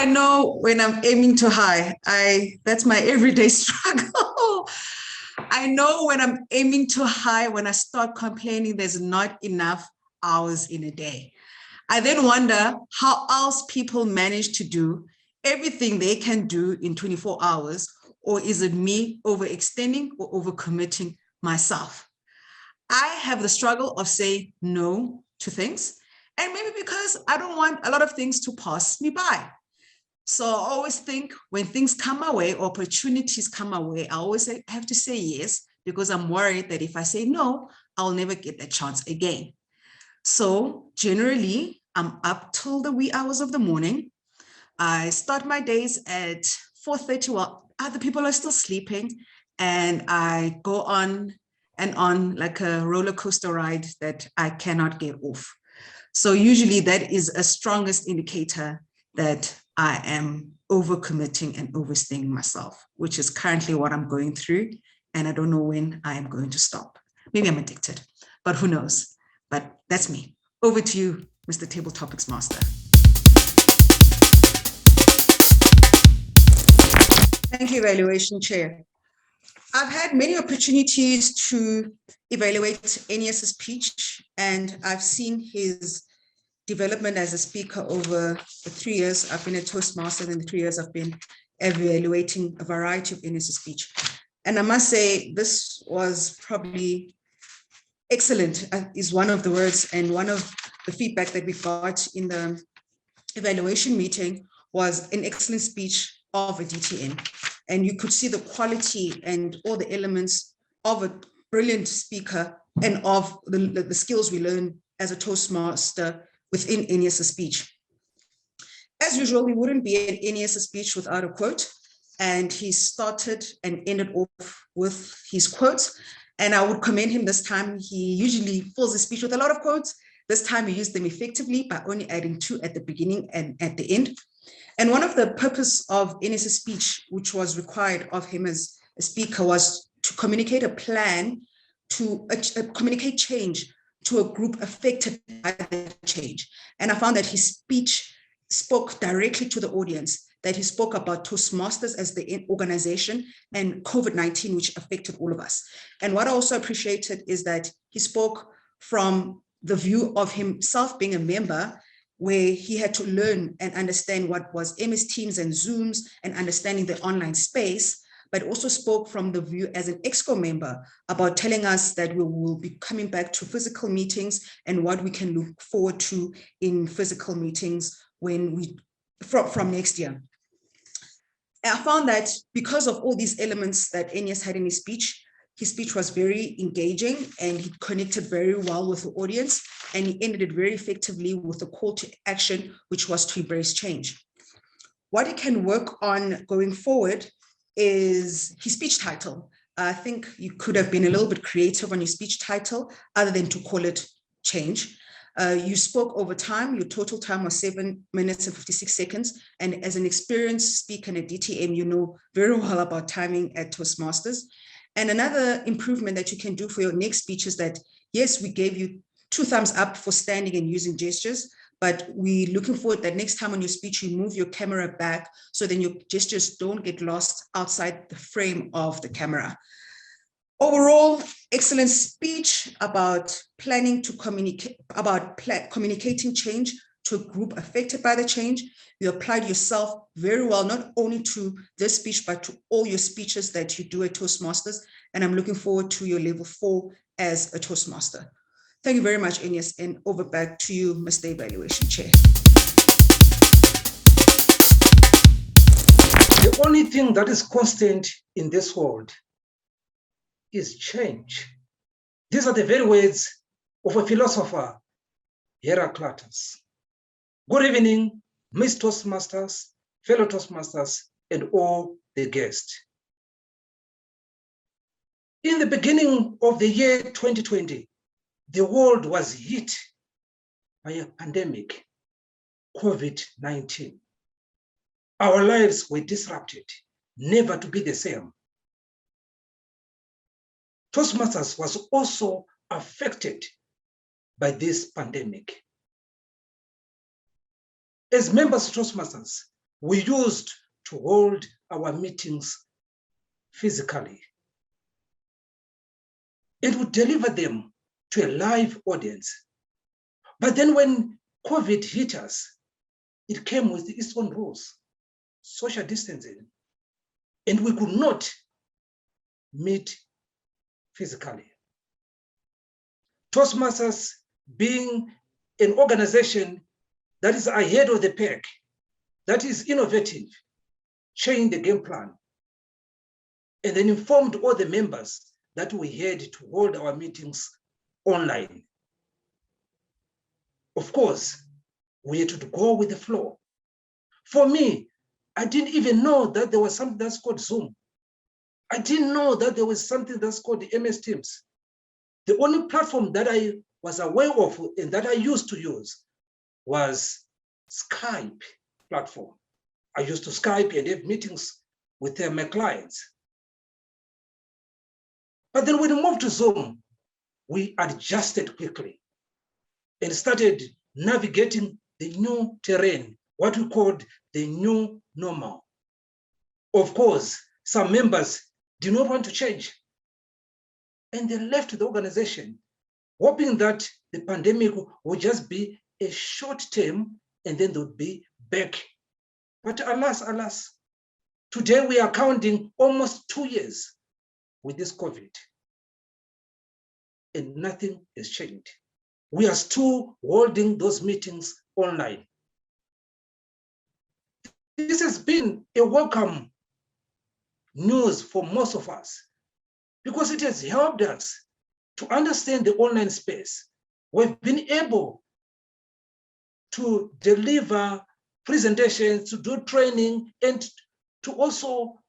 I know when I'm aiming too high. That's my everyday struggle. I know when I'm aiming too high, when I start complaining there's not enough hours in a day. I then wonder how else people manage to do everything they can do in 24 hours, or is it me overextending or overcommitting myself? I have the struggle of saying no to things, and maybe because I don't want a lot of things to pass me by. So I always think when things come my way, opportunities come my way, I always have to say yes, because I'm worried that if I say no, I'll never get that chance again. So generally, I'm up till the wee hours of the morning. I start my days at 4:30 while other people are still sleeping, and I go on and on like a roller coaster ride that I cannot get off. So usually that is a strongest indicator that I am overcommitting and overstaying myself, which is currently what I'm going through. And I don't know when I am going to stop. Maybe I'm addicted, but who knows? But that's me. Over to you, Mr. Table Topics Master. Thank you, Evaluation Chair. I've had many opportunities to evaluate Enias' speech, and I've seen his development as a speaker over the 3 years I've been a Toastmaster, and in the 3 years I've been evaluating a variety of Enias' speech. And I must say, this was probably excellent, is one of the words, and one of the feedback that we got in the evaluation meeting was an excellent speech of a DTM. And you could see the quality and all the elements of a brilliant speaker and of the skills we learn as a Toastmaster within Enias' speech. As usual, we wouldn't be at Enias' speech without a quote. And he started and ended off with his quotes. And I would commend him this time. He usually fills his speech with a lot of quotes. This time he used them effectively by only adding 2 at the beginning and at the end. And one of the purpose of Enias' speech, which was required of him as a speaker, was to communicate a plan to communicate change to a group affected by the change. And I found that his speech spoke directly to the audience, that he spoke about Toastmasters as the organization and COVID-19, which affected all of us. And what I also appreciated is that he spoke from the view of himself being a member, where he had to learn and understand what was MS Teams and Zooms and understanding the online space, but also spoke from the view as an EXCO member about telling us that we will be coming back to physical meetings and what we can look forward to in physical meetings when we from next year. I found that because of all these elements that Enias had in his speech was very engaging, and he connected very well with the audience, and he ended it very effectively with a call to action, which was to embrace change. What he can work on going forward is his speech title. I think you could have been a little bit creative on your speech title other than to call it change. You spoke over time. Your total time was 7 minutes and 56 seconds. And as an experienced speaker and a DTM, you know very well about timing at Toastmasters. And another improvement that you can do for your next speech is that, yes, we gave you 2 thumbs up for standing and using gestures, but we're looking forward that next time on your speech, you move your camera back so then your gestures don't get lost outside the frame of the camera. Overall, excellent speech about planning to communicate, about communicating change to a group affected by the change. You applied yourself very well, not only to this speech, but to all your speeches that you do at Toastmasters. And I'm looking forward to your level 4 as a Toastmaster. Thank you very much, Enias, and over back to you, Mr. Evaluation Chair. The only thing that is constant in this world is change. These are the very words of a philosopher, Heraclitus. Good evening, Miss Toastmasters, fellow Toastmasters, and all the guests. In the beginning of the year 2020, the world was hit by a pandemic, COVID-19. Our lives were disrupted, never to be the same. Toastmasters was also affected by this pandemic. As members of Toastmasters, we used to hold our meetings physically and would deliver them to a live audience. But then when COVID hit us, it came with its own rules, social distancing, and we could not meet physically. Toastmasters, being an organization that is ahead of the pack, that is innovative, changed the game plan, and then informed all the members that we had to hold our meetings online. Of course, we had to go with the flow. For me, I didn't even know that there was something that's called Zoom. I didn't know that there was something that's called the MS Teams. The only platform that I was aware of and that I used to use was Skype platform. I used to Skype and have meetings with my clients. But then when we moved to Zoom, we adjusted quickly and started navigating the new terrain, what we called the new normal. Of course, some members did not want to change, and they left the organization, hoping that the pandemic would just be a short term and then they would be back. But alas, today we are counting almost 2 years with this COVID, and nothing has changed. We are still holding those meetings online. This has been a welcome news for most of us because it has helped us to understand the online space. We've been able to deliver presentations, to do training, and to also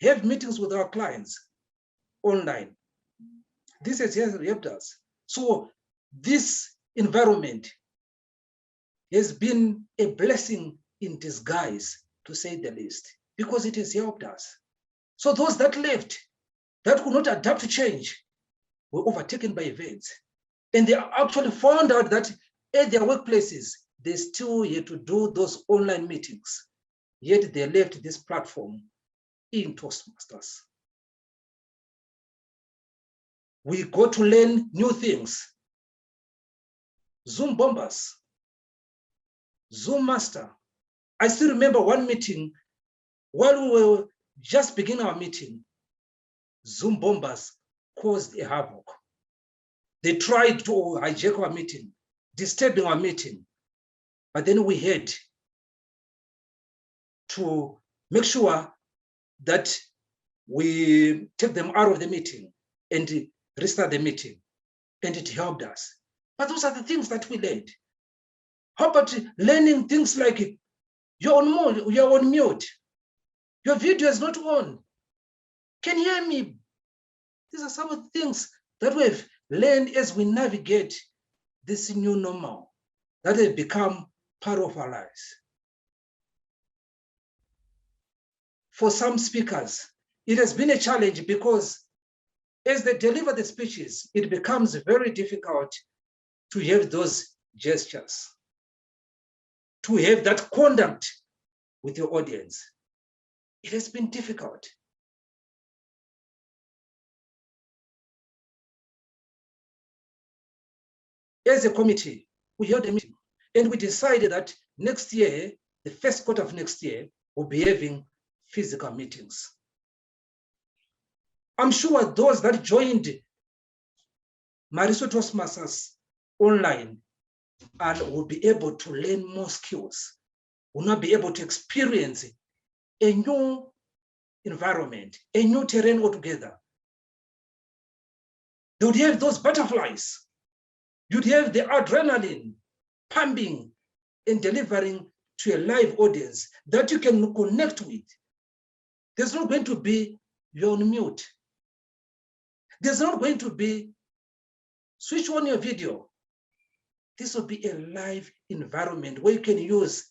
have meetings with our clients online. This has helped us. So this environment has been a blessing in disguise, to say the least, because it has helped us. So those that left, that could not adapt to change, were overtaken by events. And they actually found out that at their workplaces, they still had to do those online meetings, yet they left this platform in Toastmasters. We got to learn new things. Zoom bombers, Zoom master. I still remember one meeting while we were just beginning our meeting, Zoom bombers caused a havoc. They tried to hijack our meeting, disturbing our meeting. But then we had to make sure that we take them out of the meeting and restart the meeting. And it helped us. But those are the things that we learned. How about learning things like you're on mute, your video is not on. Can you hear me? These are some of the things that we've learned as we navigate this new normal that has become part of our lives. For some speakers, it has been a challenge because as they deliver the speeches, it becomes very difficult to have those gestures, to have that contact with your audience. It has been difficult. As a committee, we held a meeting and we decided that next year, the first quarter of next year, we'll be having physical meetings. I'm sure those that joined Mariswe Toastmasters online will be able to learn more skills, will not be able to experience a new environment, a new terrain altogether. They would have those butterflies. You'd have the adrenaline pumping and delivering to a live audience that you can connect with. There's not going to be you're on mute. There's not going to be switch on your video. This will be a live environment where you can use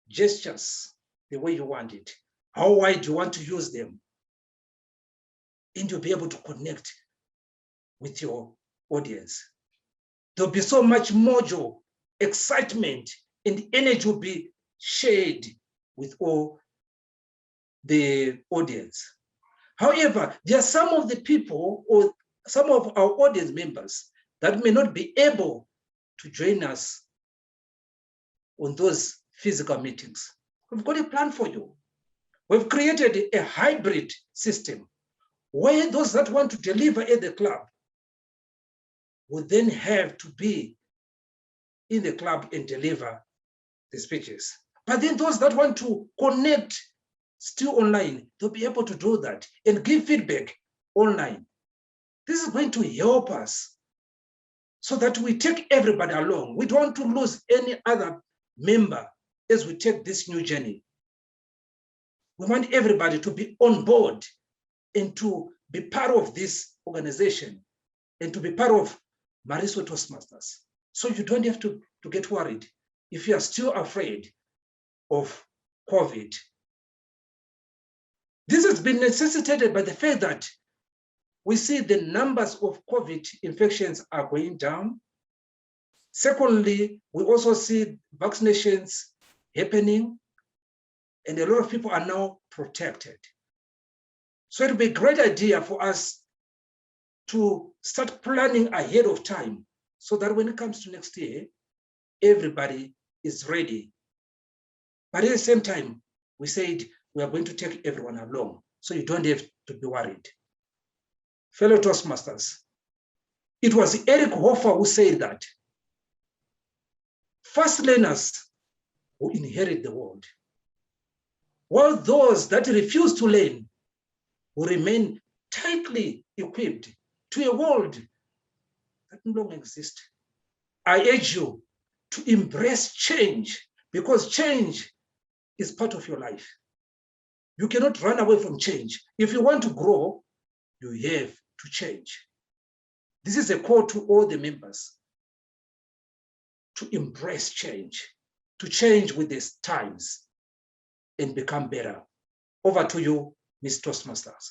gestures the way you want it. How wide you want to use them. And you'll be able to connect with your audience. There'll be so much more joy, excitement, and energy will be shared with all the audience. However, there are some of the people or some of our audience members that may not be able to join us on those physical meetings. We've got a plan for you. We've created a hybrid system where those that want to deliver at the club will then have to be in the club and deliver the speeches. But then those that want to connect still online, they'll be able to do that and give feedback online. This is going to help us so that we take everybody along. We don't want to lose any other member as we take this new journey. We want everybody to be on board and to be part of this organization and to be part of Mariswe Toastmasters. So you don't have to get worried if you are still afraid of COVID. This has been necessitated by the fact that we see the numbers of COVID infections are going down. Secondly, we also see vaccinations happening, and a lot of people are now protected. So it would be a great idea for us to start planning ahead of time so that when it comes to next year, everybody is ready. But at the same time, we said we are going to take everyone along, so you don't have to be worried. Fellow Toastmasters, it was Eric Hoffer who said that first learners will inherit the world, while those that refuse to learn will remain tightly equipped to a world that no longer exists. I urge you to embrace change, because change is part of your life. You cannot run away from change. If you want to grow, you have to change. This is a call to all the members to embrace change, to change with these times and become better. Over to you, Ms. Toastmasters.